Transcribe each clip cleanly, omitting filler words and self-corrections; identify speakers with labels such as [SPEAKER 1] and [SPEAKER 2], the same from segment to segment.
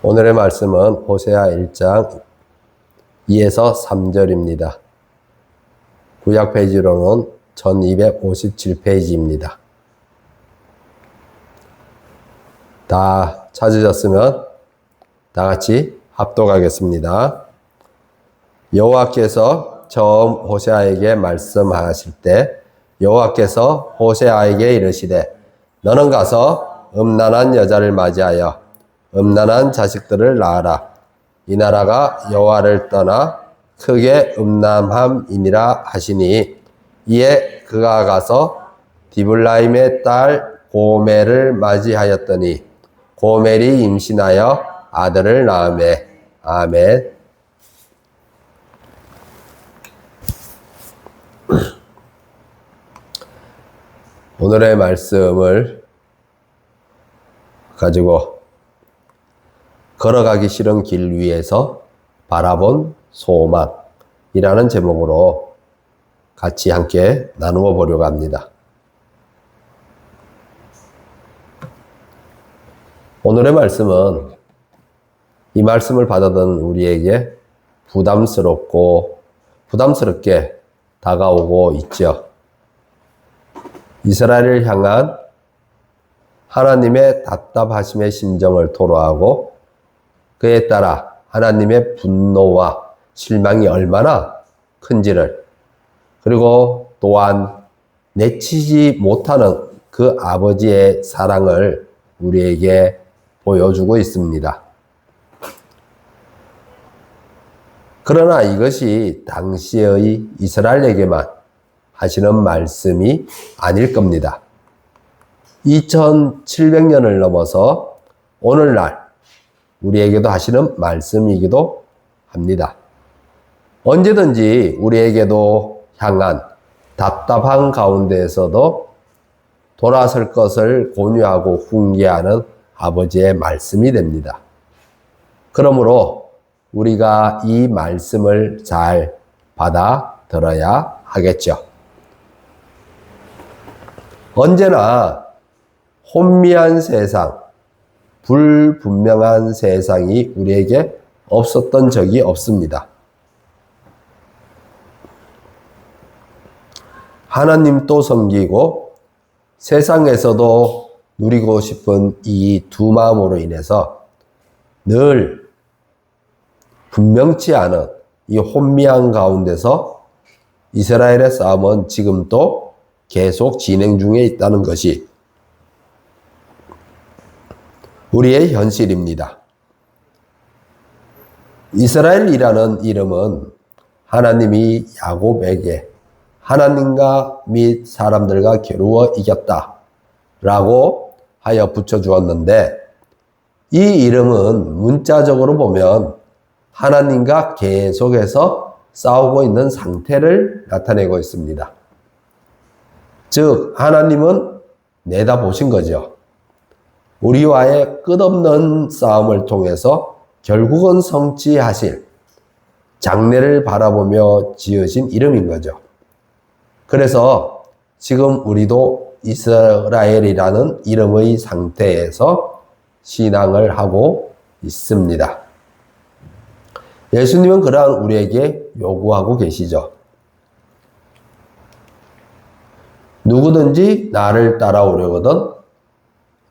[SPEAKER 1] 오늘의 말씀은 호세아 1장 2에서 3절입니다. 구약 페이지로는 1257페이지입니다. 다 찾으셨으면 다 같이 합독하겠습니다. 여호와께서 처음 호세아에게 말씀하실 때 여호와께서 호세아에게 이르시되 너는 가서 음란한 여자를 맞이하여 음란한 자식들을 낳아라. 이 나라가 여호와를 떠나 크게 음란함이니라 하시니 이에 그가 가서 디블라임의 딸 고멜을 맞이하였더니 고멜이 임신하여 아들을 낳으매. 아멘. 오늘의 말씀을 가지고 걸어가기 싫은 길 위에서 바라본 소망이라는 제목으로 같이 함께 나누어 보려고 합니다. 오늘의 말씀은 이 말씀을 받아든 우리에게 부담스럽게 다가오고 있죠. 이스라엘을 향한 하나님의 답답하심의 심정을 토로하고 그에 따라 하나님의 분노와 실망이 얼마나 큰지를, 그리고 또한 내치지 못하는 그 아버지의 사랑을 우리에게 보여주고 있습니다. 그러나 이것이 당시의 이스라엘에게만 하시는 말씀이 아닐 겁니다. 2700년을 넘어서 오늘날 우리에게도 하시는 말씀이기도 합니다. 언제든지 우리에게도 향한 답답한 가운데에서도 돌아설 것을 권유하고 훈계하는 아버지의 말씀이 됩니다. 그러므로 우리가 이 말씀을 잘 받아들어야 하겠죠. 언제나 혼미한 세상, 불분명한 세상이 우리에게 없었던 적이 없습니다. 하나님도 섬기고 세상에서도 누리고 싶은 이 두 마음으로 인해서 늘 분명치 않은 이 혼미한 가운데서 이스라엘의 싸움은 지금도 계속 진행 중에 있다는 것이 우리의 현실입니다. 이스라엘이라는 이름은 하나님이 야곱에게 하나님과 및 사람들과 겨루어 이겼다라고 하여 붙여주었는데, 이 이름은 문자적으로 보면 하나님과 계속해서 싸우고 있는 상태를 나타내고 있습니다. 즉 하나님은 내다보신 거죠. 우리와의 끝없는 싸움을 통해서 결국은 성취하실 장래를 바라보며 지으신 이름인 거죠. 그래서 지금 우리도 이스라엘이라는 이름의 상태에서 신앙을 하고 있습니다. 예수님은 그러한 우리에게 요구하고 계시죠. 누구든지 나를 따라오려거든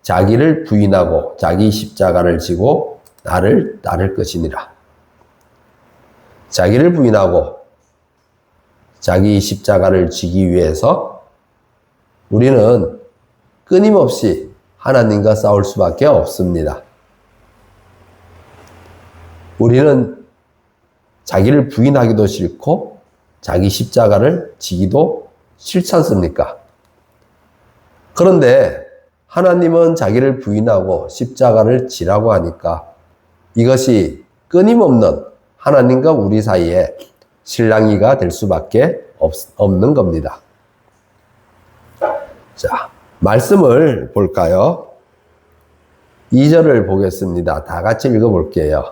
[SPEAKER 1] 자기를 부인하고 자기 십자가를 지고 나를 따를 것이니라. 자기를 부인하고 자기 십자가를 지기 위해서 우리는 끊임없이 하나님과 싸울 수밖에 없습니다. 우리는 자기를 부인하기도 싫고 자기 십자가를 지기도 싫지 않습니까? 그런데 하나님은 자기를 부인하고 십자가를 지라고 하니까 이것이 끊임없는 하나님과 우리 사이에 실랑이가 될 수밖에 없는 겁니다. 자, 말씀을 볼까요? 2절을 보겠습니다. 다 같이 읽어볼게요.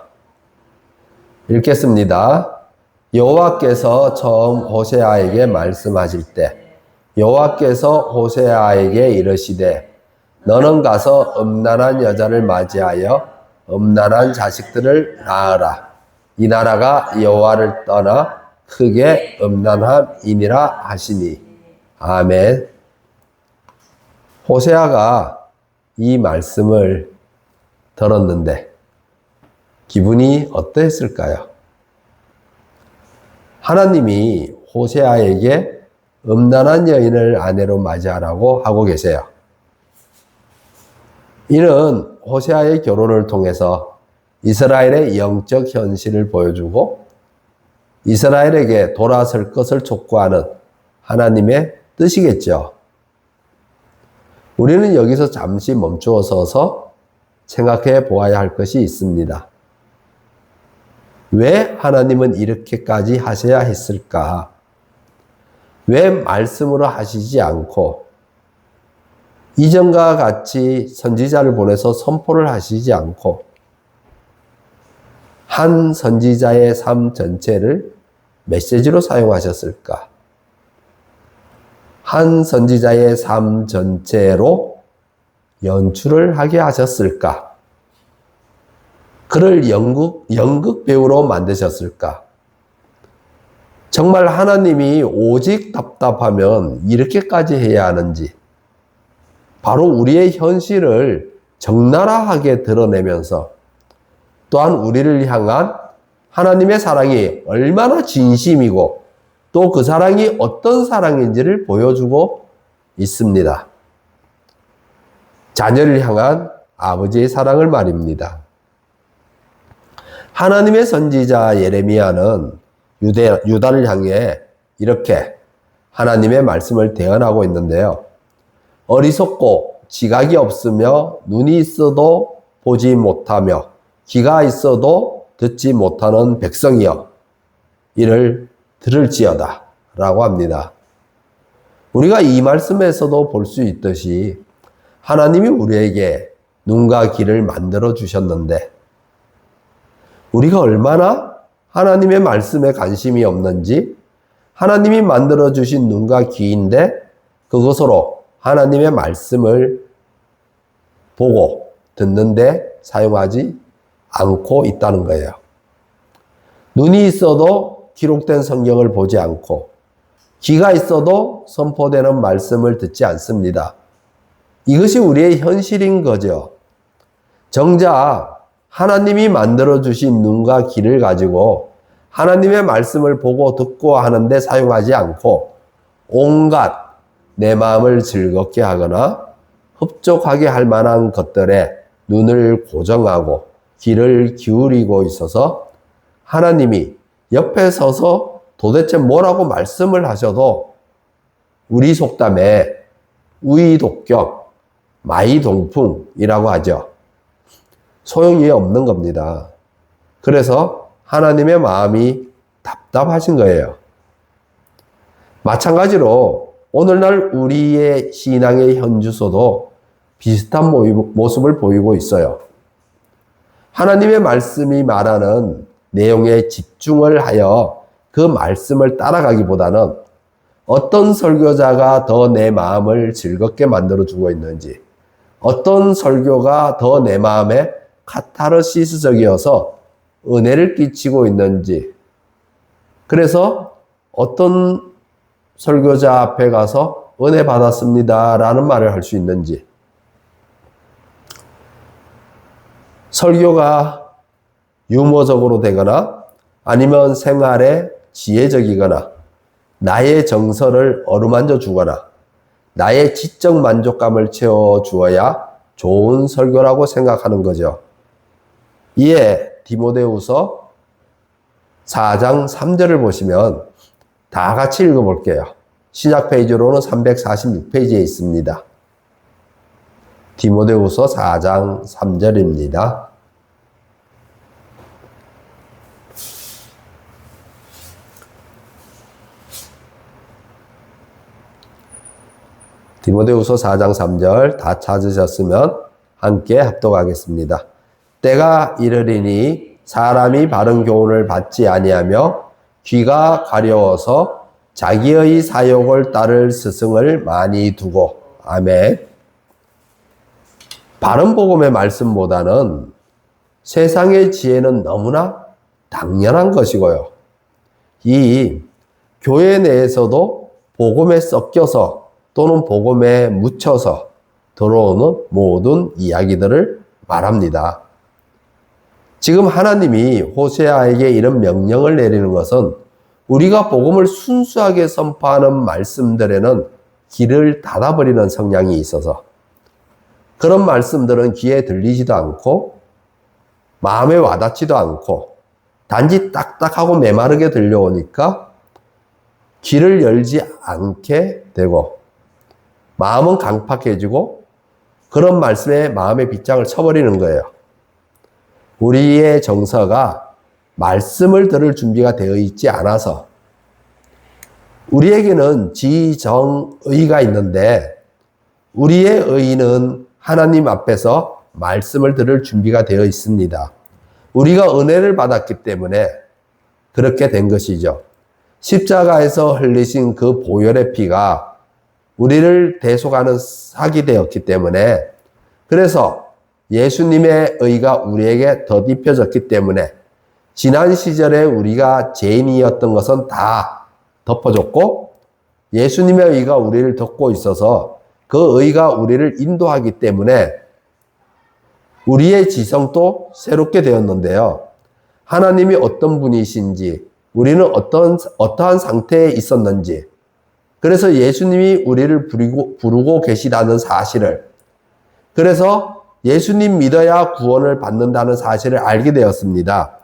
[SPEAKER 1] 읽겠습니다. 여호와께서 처음 호세아에게 말씀하실 때 여호와께서 호세아에게 이르시되 너는 가서 음란한 여자를 맞이하여 음란한 자식들을 낳으라. 이 나라가 여호와를 떠나 크게 음란함이니라 하시니. 아멘. 호세아가 이 말씀을 들었는데 기분이 어땠을까요? 하나님이 호세아에게 음란한 여인을 아내로 맞이하라고 하고 계세요. 이는 호세아의 결혼을 통해서 이스라엘의 영적 현실을 보여주고 이스라엘에게 돌아설 것을 촉구하는 하나님의 뜻이겠죠. 우리는 여기서 잠시 멈추어 서서 생각해 보아야 할 것이 있습니다. 왜 하나님은 이렇게까지 하셔야 했을까? 왜 말씀으로 하시지 않고 이전과 같이 선지자를 보내서 선포를 하시지 않고 한 선지자의 삶 전체를 메시지로 사용하셨을까? 한 선지자의 삶 전체로 연출을 하게 하셨을까? 그를 연극 배우로 만드셨을까? 정말 하나님이 오직 답답하면 이렇게까지 해야 하는지, 바로 우리의 현실을 적나라하게 드러내면서 또한 우리를 향한 하나님의 사랑이 얼마나 진심이고 또 그 사랑이 어떤 사랑인지를 보여주고 있습니다. 자녀를 향한 아버지의 사랑을 말입니다. 하나님의 선지자 예레미야는 유다를 향해 이렇게 하나님의 말씀을 대언하고 있는데요. 어리석고 지각이 없으며 눈이 있어도 보지 못하며 귀가 있어도 듣지 못하는 백성이여 이를 들을지어다 라고 합니다. 우리가 이 말씀에서도 볼 수 있듯이 하나님이 우리에게 눈과 귀를 만들어 주셨는데 우리가 얼마나 하나님의 말씀에 관심이 없는지 하나님이 만들어 주신 눈과 귀인데 그것으로 하나님의 말씀을 보고 듣는데 사용하지 않고 있다는 거예요. 눈이 있어도 기록된 성경을 보지 않고 귀가 있어도 선포되는 말씀을 듣지 않습니다. 이것이 우리의 현실인 거죠. 정작 하나님이 만들어주신 눈과 귀를 가지고 하나님의 말씀을 보고 듣고 하는데 사용하지 않고 온갖 내 마음을 즐겁게 하거나 흡족하게 할 만한 것들에 눈을 고정하고 귀를 기울이고 있어서 하나님이 옆에 서서 도대체 뭐라고 말씀을 하셔도 우리 속담에 우이독격, 마이동풍이라고 하죠. 소용이 없는 겁니다. 그래서 하나님의 마음이 답답하신 거예요. 마찬가지로 오늘날 우리의 신앙의 현주소도 비슷한 모습을 보이고 있어요. 하나님의 말씀이 말하는 내용에 집중을 하여 그 말씀을 따라가기보다는 어떤 설교자가 더 내 마음을 즐겁게 만들어주고 있는지, 어떤 설교가 더 내 마음에 카타르시스적이어서 은혜를 끼치고 있는지, 그래서 어떤 설교자 앞에 가서 은혜 받았습니다 라는 말을 할 수 있는지, 설교가 유머적으로 되거나 아니면 생활에 지혜적이거나 나의 정서를 어루만져 주거나 나의 지적 만족감을 채워 주어야 좋은 설교라고 생각하는 거죠. 이에 디모데후서 4장 3절을 보시면 다 같이 읽어볼게요. 신약 페이지로는 346페이지에 있습니다. 디모데후서 4장 3절입니다. 디모데후서 4장 3절 다 찾으셨으면 함께 합독하겠습니다. 때가 이르리니 사람이 바른 교훈을 받지 아니하며 귀가 가려워서 자기의 사욕을 따를 스승을 많이 두고. 아멘. 바른 복음의 말씀보다는 세상의 지혜는 너무나 당연한 것이고요. 이 교회 내에서도 복음에 섞여서 또는 복음에 묻혀서 들어오는 모든 이야기들을 말합니다. 지금 하나님이 호세아에게 이런 명령을 내리는 것은 우리가 복음을 순수하게 선포하는 말씀들에는 귀를 닫아버리는 성향이 있어서 그런 말씀들은 귀에 들리지도 않고 마음에 와닿지도 않고 단지 딱딱하고 메마르게 들려오니까 귀를 열지 않게 되고 마음은 강팍해지고 그런 말씀에 마음의 빗장을 쳐버리는 거예요. 우리의 정서가 말씀을 들을 준비가 되어 있지 않아서 우리에게는 지정의가 있는데 우리의 의는 하나님 앞에서 말씀을 들을 준비가 되어 있습니다. 우리가 은혜를 받았기 때문에 그렇게 된 것이죠. 십자가에서 흘리신 그 보혈의 피가 우리를 대속하는 삭이 되었기 때문에 그래서 예수님의 의가 우리에게 덧입혀졌기 때문에 지난 시절에 우리가 죄인이었던 것은 다 덮어졌고 예수님의 의가 우리를 덮고 있어서 그 의가 우리를 인도하기 때문에 우리의 지성도 새롭게 되었는데요. 하나님이 어떤 분이신지 우리는 어떠한 상태에 있었는지 그래서 예수님이 우리를 부르고 계시다는 사실을 그래서 예수님 믿어야 구원을 받는다는 사실을 알게 되었습니다.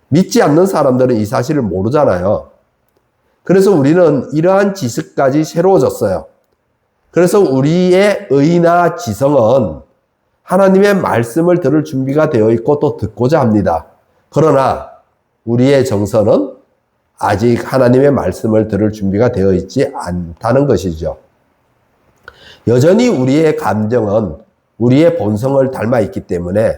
[SPEAKER 1] 믿지 않는 사람들은 이 사실을 모르잖아요. 그래서 우리는 이러한 지식까지 새로워졌어요. 그래서 우리의 의나 지성은 하나님의 말씀을 들을 준비가 되어 있고 또 듣고자 합니다. 그러나 우리의 정서는 아직 하나님의 말씀을 들을 준비가 되어 있지 않다는 것이죠. 여전히 우리의 감정은 우리의 본성을 닮아 있기 때문에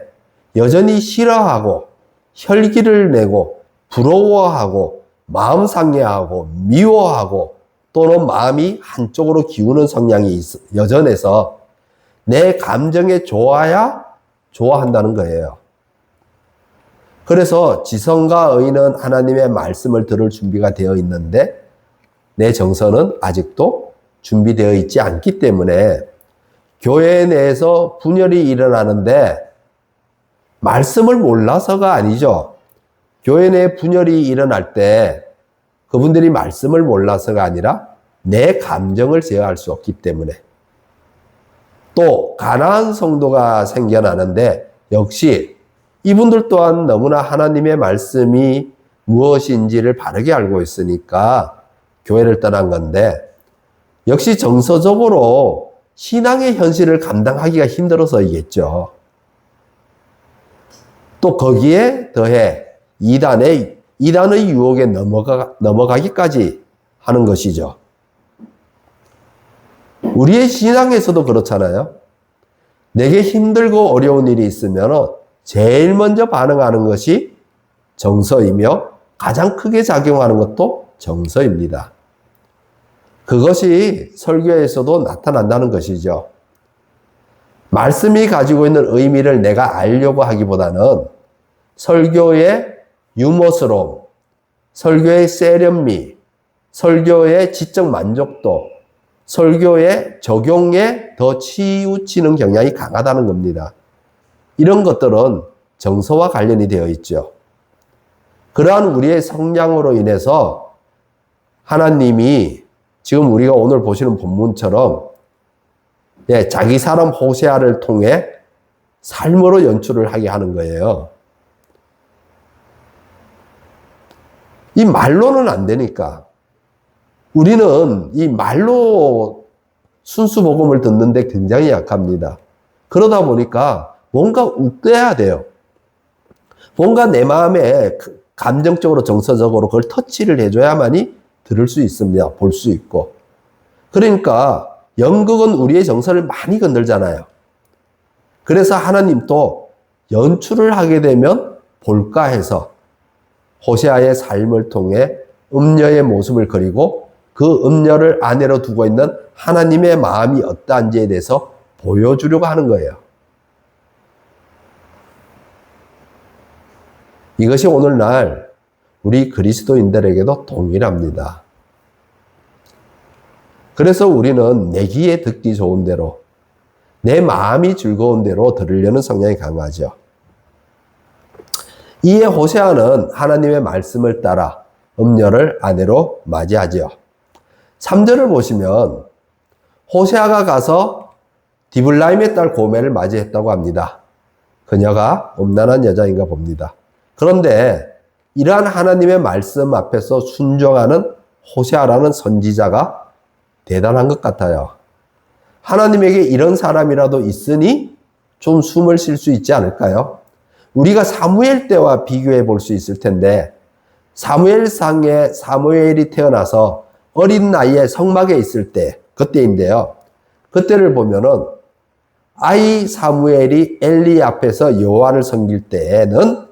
[SPEAKER 1] 여전히 싫어하고 혈기를 내고 부러워하고 마음 상해하고 미워하고 또는 마음이 한쪽으로 기우는 성향이 여전해서 내 감정에 좋아야 좋아한다는 거예요. 그래서 지성과 의는 하나님의 말씀을 들을 준비가 되어 있는데 내 정서는 아직도 준비되어 있지 않기 때문에 교회 내에서 분열이 일어나는데 말씀을 몰라서가 아니죠. 교회 내에 분열이 일어날 때 그분들이 말씀을 몰라서가 아니라 내 감정을 제어할 수 없기 때문에 또 가난한 성도가 생겨나는데 역시 이분들 또한 너무나 하나님의 말씀이 무엇인지를 바르게 알고 있으니까 교회를 떠난 건데 역시 정서적으로 신앙의 현실을 감당하기가 힘들어서이겠죠. 또 거기에 더해 이단의 유혹에 넘어가기까지 하는 것이죠. 우리의 신앙에서도 그렇잖아요. 내게 힘들고 어려운 일이 있으면 제일 먼저 반응하는 것이 정서이며 가장 크게 작용하는 것도 정서입니다. 그것이 설교에서도 나타난다는 것이죠. 말씀이 가지고 있는 의미를 내가 알려고 하기보다는 설교의 유머스러움, 설교의 세련미, 설교의 지적 만족도, 설교의 적용에 더 치우치는 경향이 강하다는 겁니다. 이런 것들은 정서와 관련이 되어 있죠. 그러한 우리의 성향으로 인해서 하나님이 지금 우리가 오늘 보시는 본문처럼 자기 사람 호세아를 통해 삶으로 연출을 하게 하는 거예요. 이 말로는 안 되니까 우리는 이 말로 순수 복음을 듣는데 굉장히 약합니다. 그러다 보니까 뭔가 웃겨야 돼요. 뭔가 내 마음에 감정적으로 정서적으로 그걸 터치를 해줘야만이 들을 수 있습니다. 볼 수 있고. 그러니까 연극은 우리의 정서를 많이 건들잖아요. 그래서 하나님도 연출을 하게 되면 볼까 해서 호세아의 삶을 통해 음녀의 모습을 그리고 그 음녀를 아내로 두고 있는 하나님의 마음이 어떠한지에 대해서 보여주려고 하는 거예요. 이것이 오늘날 우리 그리스도인들에게도 동일합니다. 그래서 우리는 내 귀에 듣기 좋은 대로, 내 마음이 즐거운 대로 들으려는 성향이 강하죠. 이에 호세아는 하나님의 말씀을 따라 음녀를 아내로 맞이하죠. 3절을 보시면 호세아가 가서 디블라임의 딸 고멜을 맞이했다고 합니다. 그녀가 음란한 여자인가 봅니다. 그런데 이러한 하나님의 말씀 앞에서 순종하는 호세아라는 선지자가 대단한 것 같아요. 하나님에게 이런 사람이라도 있으니 좀 숨을 쉴 수 있지 않을까요? 우리가 사무엘 때와 비교해 볼 수 있을 텐데, 사무엘상에 사무엘이 태어나서 어린 나이에 성막에 있을 때, 그때인데요. 그때를 보면은 아이 사무엘이 엘리 앞에서 여호와를 섬길 때에는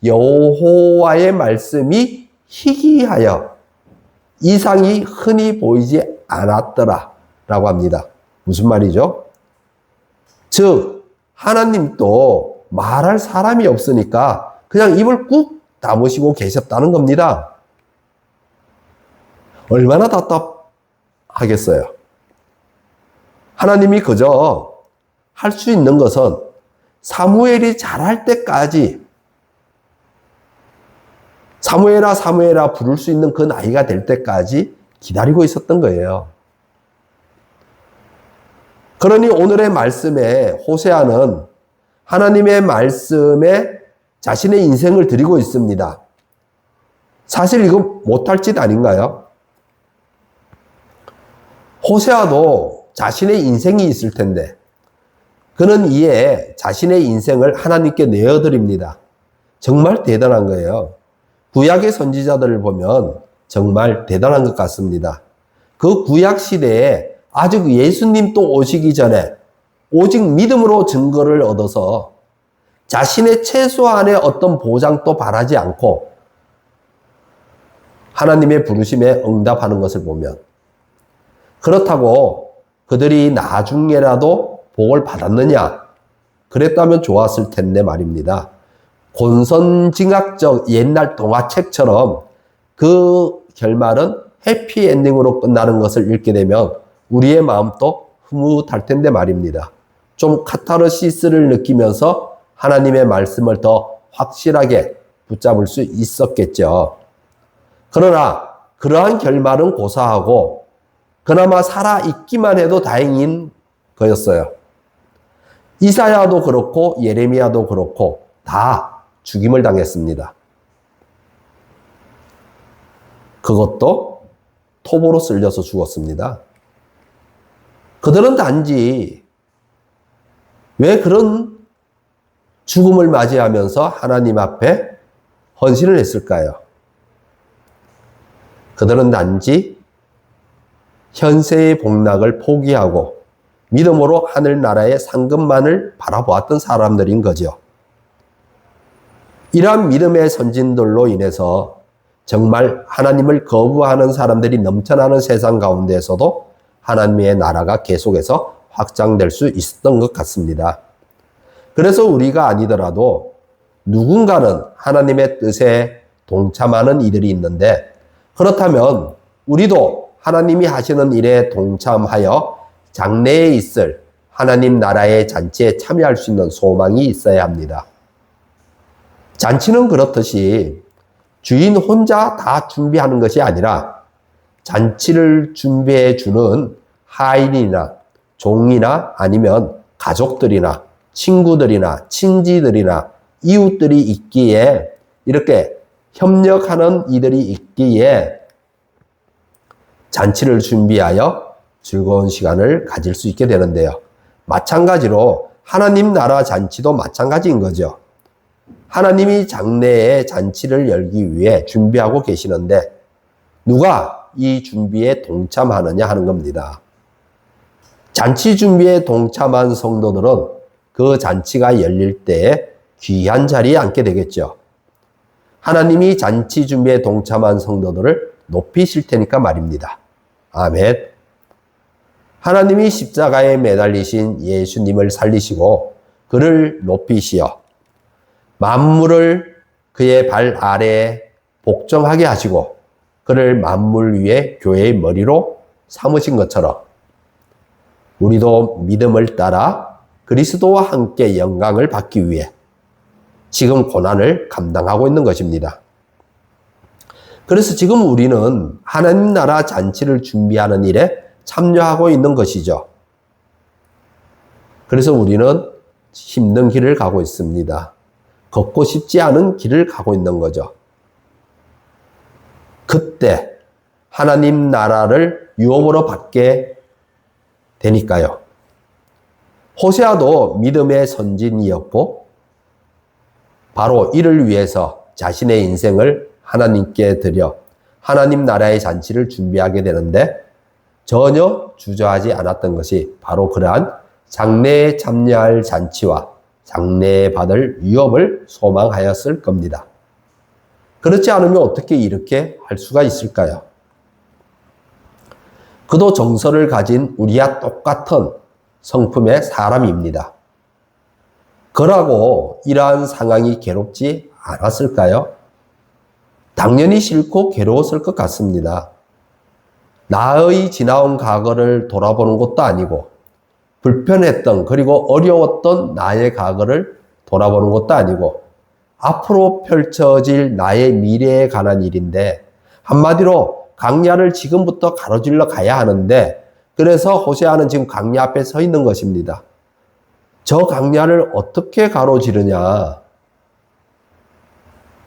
[SPEAKER 1] 여호와의 말씀이 희귀하여 이상이 흔히 보이지 않았더라 라고 합니다. 무슨 말이죠? 즉 하나님도 말할 사람이 없으니까 그냥 입을 꾹 다무시고 계셨다는 겁니다. 얼마나 답답하겠어요. 하나님이 그저 할 수 있는 것은 사무엘이 자랄 때까지, 사무엘아 사무엘아 부를 수 있는 그 나이가 될 때까지 기다리고 있었던 거예요. 그러니 오늘의 말씀에 호세아는 하나님의 말씀에 자신의 인생을 드리고 있습니다. 사실 이거 못할 짓 아닌가요? 호세아도 자신의 인생이 있을 텐데 그는 이에 자신의 인생을 하나님께 내어드립니다. 정말 대단한 거예요. 구약의 선지자들을 보면 정말 대단한 것 같습니다. 그 구약 시대에 아직 예수님 또 오시기 전에 오직 믿음으로 증거를 얻어서 자신의 최소한의 어떤 보장도 바라지 않고 하나님의 부르심에 응답하는 것을 보면, 그렇다고 그들이 나중에라도 복을 받았느냐? 그랬다면 좋았을 텐데 말입니다. 곤선징악적 옛날 동화책처럼 그 결말은 해피엔딩으로 끝나는 것을 읽게 되면 우리의 마음도 흐뭇할 텐데 말입니다. 좀 카타르시스를 느끼면서 하나님의 말씀을 더 확실하게 붙잡을 수 있었겠죠. 그러나 그러한 결말은 고사하고 그나마 살아있기만 해도 다행인 거였어요. 이사야도 그렇고 예레미야도 그렇고 다 죽임을 당했습니다. 그것도 톱으로 쓸려서 죽었습니다. 그들은 단지 왜 그런 죽음을 맞이하면서 하나님 앞에 헌신을 했을까요? 그들은 단지 현세의 복락을 포기하고 믿음으로 하늘나라의 상급만을 바라보았던 사람들인 거죠. 이러한 믿음의 선진들로 인해서 정말 하나님을 거부하는 사람들이 넘쳐나는 세상 가운데에서도 하나님의 나라가 계속해서 확장될 수 있었던 것 같습니다. 그래서 우리가 아니더라도 누군가는 하나님의 뜻에 동참하는 이들이 있는데, 그렇다면 우리도 하나님이 하시는 일에 동참하여 장래에 있을 하나님 나라의 잔치에 참여할 수 있는 소망이 있어야 합니다. 잔치는 그렇듯이 주인 혼자 다 준비하는 것이 아니라 잔치를 준비해 주는 하인이나 종이나 아니면 가족들이나 친구들이나 친지들이나 이웃들이 있기에, 이렇게 협력하는 이들이 있기에 잔치를 준비하여 즐거운 시간을 가질 수 있게 되는데요. 마찬가지로 하나님 나라 잔치도 마찬가지인 거죠. 하나님이 장래에 잔치를 열기 위해 준비하고 계시는데 누가 이 준비에 동참하느냐 하는 겁니다. 잔치 준비에 동참한 성도들은 그 잔치가 열릴 때에 귀한 자리에 앉게 되겠죠. 하나님이 잔치 준비에 동참한 성도들을 높이실 테니까 말입니다. 아멘. 하나님이 십자가에 매달리신 예수님을 살리시고 그를 높이시어 만물을 그의 발 아래에 복종하게 하시고 그를 만물 위에 교회의 머리로 삼으신 것처럼 우리도 믿음을 따라 그리스도와 함께 영광을 받기 위해 지금 고난을 감당하고 있는 것입니다. 그래서 지금 우리는 하나님 나라 잔치를 준비하는 일에 참여하고 있는 것이죠. 그래서 우리는 힘든 길을 가고 있습니다. 걷고 싶지 않은 길을 가고 있는 거죠. 그때 하나님 나라를 유업으로 받게 되니까요. 호세아도 믿음의 선진이었고 바로 이를 위해서 자신의 인생을 하나님께 드려 하나님 나라의 잔치를 준비하게 되는데 전혀 주저하지 않았던 것이 바로 그러한 장래에 참여할 잔치와 장래에 받을 유업을 소망하였을 겁니다. 그렇지 않으면 어떻게 이렇게 할 수가 있을까요? 그도 정서를 가진 우리와 똑같은 성품의 사람입니다. 그러고 이러한 상황이 괴롭지 않았을까요? 당연히 싫고 괴로웠을 것 같습니다. 나의 지나온 과거를 돌아보는 것도 아니고 불편했던 그리고 어려웠던 나의 과거를 돌아보는 것도 아니고 앞으로 펼쳐질 나의 미래에 관한 일인데 한마디로 광야를 지금부터 가로질러 가야 하는데 그래서 호세아는 지금 광야 앞에 서 있는 것입니다. 저 광야를 어떻게 가로지르냐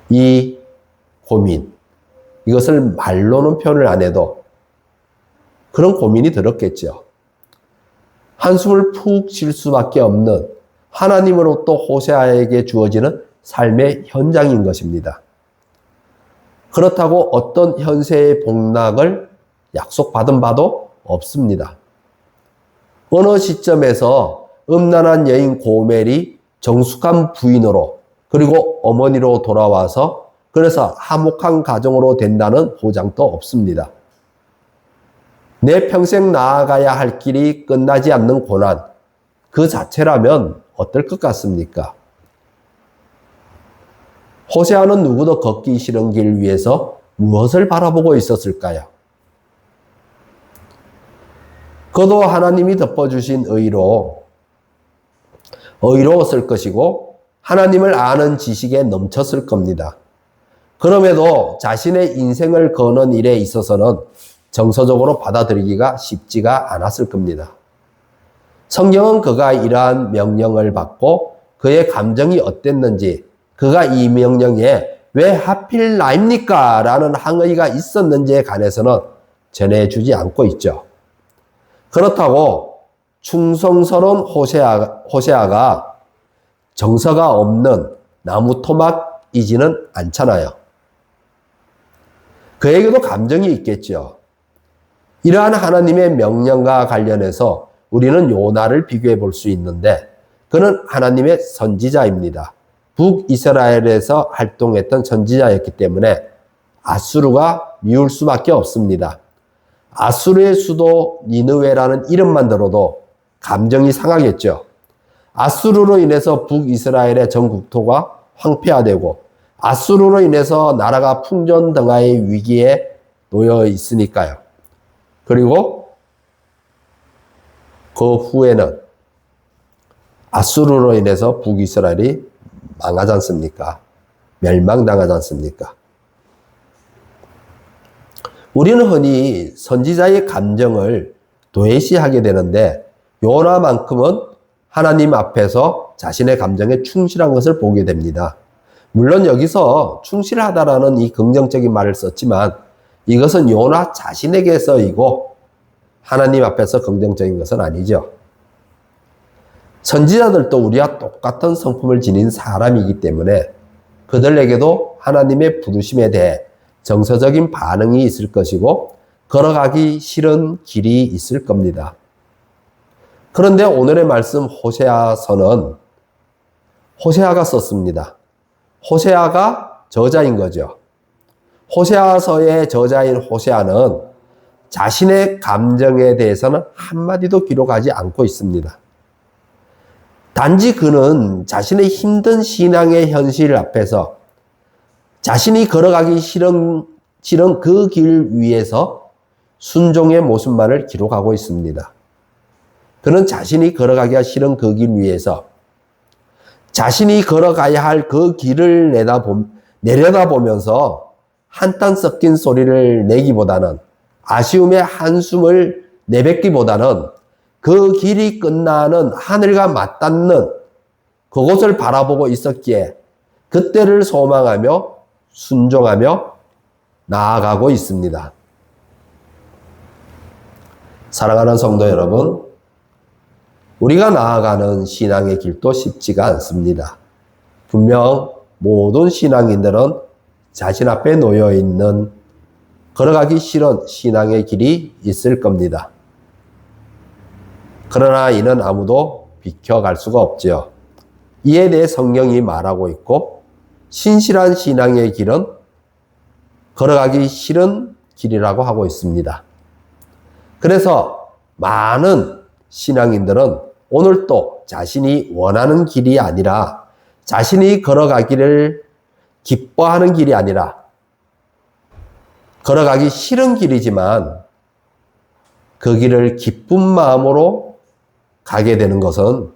[SPEAKER 1] 이 고민 이것을 말로는 표현을 안 해도 그런 고민이 들었겠죠. 한숨을 푹 쉴 수밖에 없는 하나님으로부터 호세아에게 주어지는 삶의 현장인 것입니다. 그렇다고 어떤 현세의 복락을 약속받은 바도 없습니다. 어느 시점에서 음란한 여인 고멜이 정숙한 부인으로 그리고 어머니로 돌아와서 그래서 화목한 가정으로 된다는 보장도 없습니다. 내 평생 나아가야 할 길이 끝나지 않는 고난, 그 자체라면 어떨 것 같습니까? 호세아는 누구도 걷기 싫은 길 위에서 무엇을 바라보고 있었을까요? 그도 하나님이 덮어주신 의로웠을 것이고 하나님을 아는 지식에 넘쳤을 겁니다. 그럼에도 자신의 인생을 거는 일에 있어서는 정서적으로 받아들이기가 쉽지가 않았을 겁니다. 성경은 그가 이러한 명령을 받고 그의 감정이 어땠는지 그가 이 명령에 왜 하필 나입니까? 라는 항의가 있었는지에 관해서는 전해주지 않고 있죠. 그렇다고 충성스러운 호세아가 정서가 없는 나무 토막이지는 않잖아요. 그에게도 감정이 있겠죠. 이러한 하나님의 명령과 관련해서 우리는 요나를 비교해 볼 수 있는데 그는 하나님의 선지자입니다. 북이스라엘에서 활동했던 선지자였기 때문에 아수르가 미울 수밖에 없습니다. 아수르의 수도 니느웨라는 이름만 들어도 감정이 상하겠죠. 아수르로 인해서 북이스라엘의 전 국토가 황폐화되고 아수르로 인해서 나라가 풍전등화의 위기에 놓여 있으니까요. 그리고 그 후에는 아수르로 인해서 북이스라엘이 망하지 않습니까? 멸망당하지 않습니까? 우리는 흔히 선지자의 감정을 도외시하게 되는데 요나만큼은 하나님 앞에서 자신의 감정에 충실한 것을 보게 됩니다. 물론 여기서 충실하다라는 이 긍정적인 말을 썼지만 이것은 요나 자신에게 쓰이고 하나님 앞에서 긍정적인 것은 아니죠. 선지자들도 우리와 똑같은 성품을 지닌 사람이기 때문에 그들에게도 하나님의 부르심에 대해 정서적인 반응이 있을 것이고 걸어가기 싫은 길이 있을 겁니다. 그런데 오늘의 말씀 호세아서는 호세아가 썼습니다. 호세아가 저자인 거죠. 호세아서의 저자인 호세아는 자신의 감정에 대해서는 한마디도 기록하지 않고 있습니다. 단지 그는 자신의 힘든 신앙의 현실 앞에서 자신이 걸어가기 싫은 그 길 위에서 순종의 모습만을 기록하고 있습니다. 그는 자신이 걸어가기가 싫은 그 길 위에서 자신이 걸어가야 할 그 길을 내려다보면서 한탄 섞인 소리를 내기보다는, 아쉬움의 한숨을 내뱉기보다는 그 길이 끝나는 하늘과 맞닿는 그곳을 바라보고 있었기에 그때를 소망하며 순종하며 나아가고 있습니다. 사랑하는 성도 여러분, 우리가 나아가는 신앙의 길도 쉽지가 않습니다. 분명 모든 신앙인들은 자신 앞에 놓여 있는 걸어가기 싫은 신앙의 길이 있을 겁니다. 그러나 이는 아무도 비켜갈 수가 없지요. 이에 대해 성경이 말하고 있고, 신실한 신앙의 길은 걸어가기 싫은 길이라고 하고 있습니다. 그래서 많은 신앙인들은 오늘도 자신이 원하는 길이 아니라, 자신이 걸어가기를 기뻐하는 길이 아니라 걸어가기 싫은 길이지만 그 길을 기쁜 마음으로 가게 되는 것은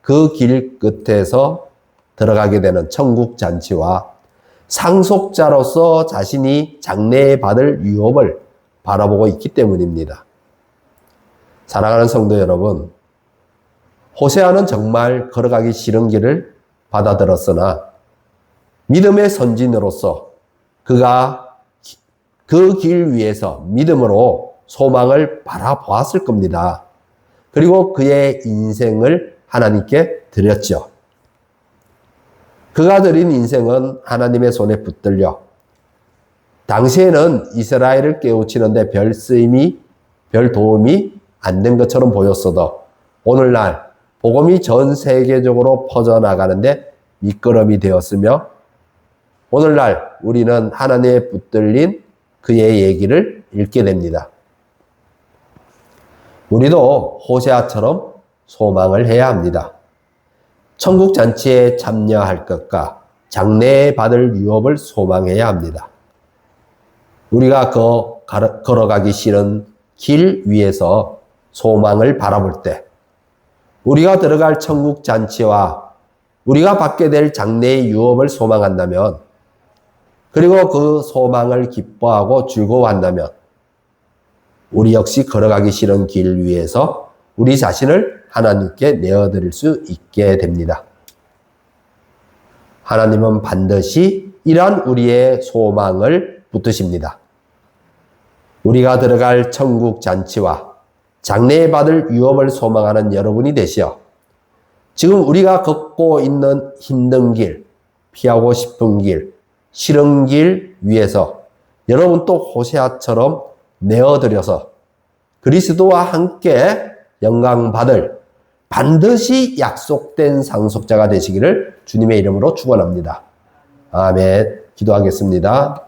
[SPEAKER 1] 그 길 끝에서 들어가게 되는 천국 잔치와 상속자로서 자신이 장래받을 유업을 바라보고 있기 때문입니다. 사랑하는 성도 여러분, 호세아는 정말 걸어가기 싫은 길을 받아들였으나 믿음의 선진으로서 그가 그 길 위에서 믿음으로 소망을 바라보았을 겁니다. 그리고 그의 인생을 하나님께 드렸죠. 그가 드린 인생은 하나님의 손에 붙들려 당시에는 이스라엘을 깨우치는데 별 쓰임이, 별 도움이 안 된 것처럼 보였어도 오늘날 복음이 전 세계적으로 퍼져나가는데 미끄럼이 되었으며, 오늘날 우리는 하나님의 붙들린 그의 얘기를 읽게 됩니다. 우리도 호세아처럼 소망을 해야 합니다. 천국 잔치에 참여할 것과 장래에 받을 유업을 소망해야 합니다. 우리가 걸어가기 싫은 길 위에서 소망을 바라볼 때, 우리가 들어갈 천국 잔치와 우리가 받게 될 장래의 유업을 소망한다면, 그리고 그 소망을 기뻐하고 즐거워한다면 우리 역시 걸어가기 싫은 길 위에서 우리 자신을 하나님께 내어드릴 수 있게 됩니다. 하나님은 반드시 이러한 우리의 소망을 붙드십니다. 우리가 들어갈 천국 잔치와 장래에 받을 유업을 소망하는 여러분이 되시어 지금 우리가 걷고 있는 힘든 길, 피하고 싶은 길, 싫은 길 위에서 여러분 또 호세아처럼 내어드려서 그리스도와 함께 영광받을 반드시 약속된 상속자가 되시기를 주님의 이름으로 축원합니다. 아멘. 기도하겠습니다.